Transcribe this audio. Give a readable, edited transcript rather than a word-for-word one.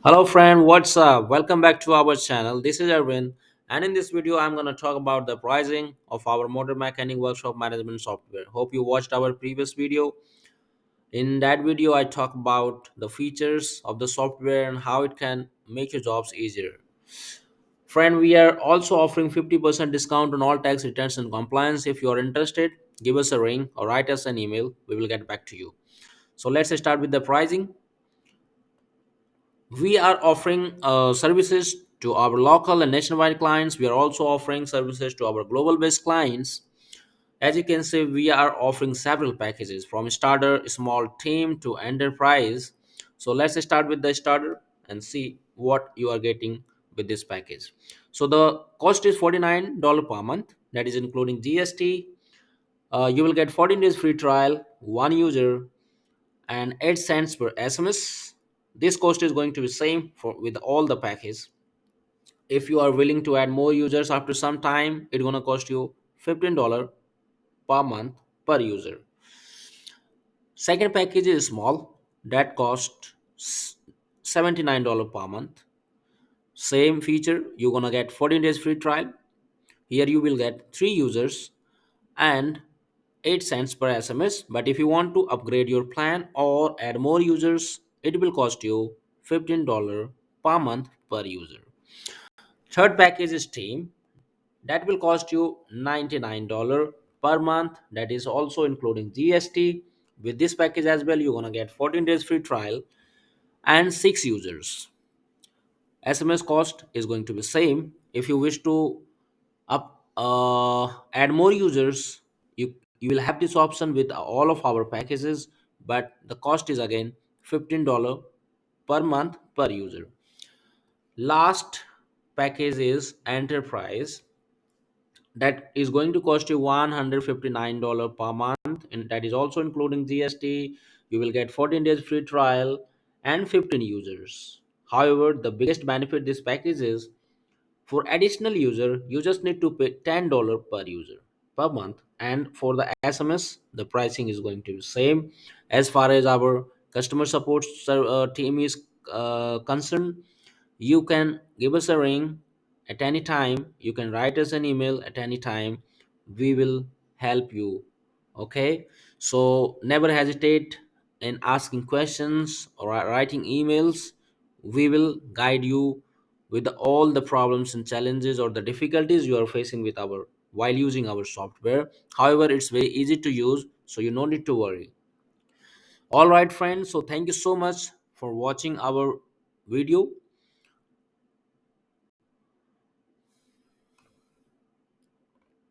Hello friend, what's up? Welcome back to our channel. This is Erwin, and in this video I'm going to talk about the pricing of our motor mechanic workshop management software. Hope you watched our previous video. In that video I talk about the features of the software and how it can make your jobs easier. Friend, we are also offering 50% discount on all tax returns and compliance. If you are interested, give us a ring or write us an email. We will get back to you. So let's start with the pricing. We are offering services to our local and nationwide clients. We are also offering services to our global based clients. As you can see, we are offering several packages from starter small team to enterprise. So let's start with the starter and see what you are getting with this package. So the cost is $49 per month, that is including GST. You will get 14 days free trial, one user, and 8 cents per SMS. This cost is going to be same for with all the package. If you are willing to add more users after some time, it's gonna cost you $15 per month per user. Second package is small, that costs $79 per month. Same feature, you're gonna get 14 days free trial. Here you will get 3 users and 8 cents per SMS. But if you want to upgrade your plan or add more users, it will cost you $15 per month per user. Third package is Team, that will cost you $99 per month, that is also including GST. With this package as well, you're gonna get 14 days free trial and 6 users. SMS cost is going to be same. If you wish to add more users, you will have this option with all of our packages, but the cost is again $15 per month per user. Last package is enterprise, that is going to cost you $159 per month, and that is also including GST. You will get 14 days free trial and 15 users. However, the biggest benefit this package is, for additional user, you just need to pay $10 per user per month, and for the SMS, the pricing is going to be same. As far as our customer support team is concerned, you can give us a ring at any time. You can write us an email at any time. We will help you. Okay, so never hesitate in asking questions or writing emails. We will guide you with all the problems and challenges or the difficulties you are facing with our while using our software. However, it's very easy to use, so you no need to worry. All right friends, so thank you so much for watching our video.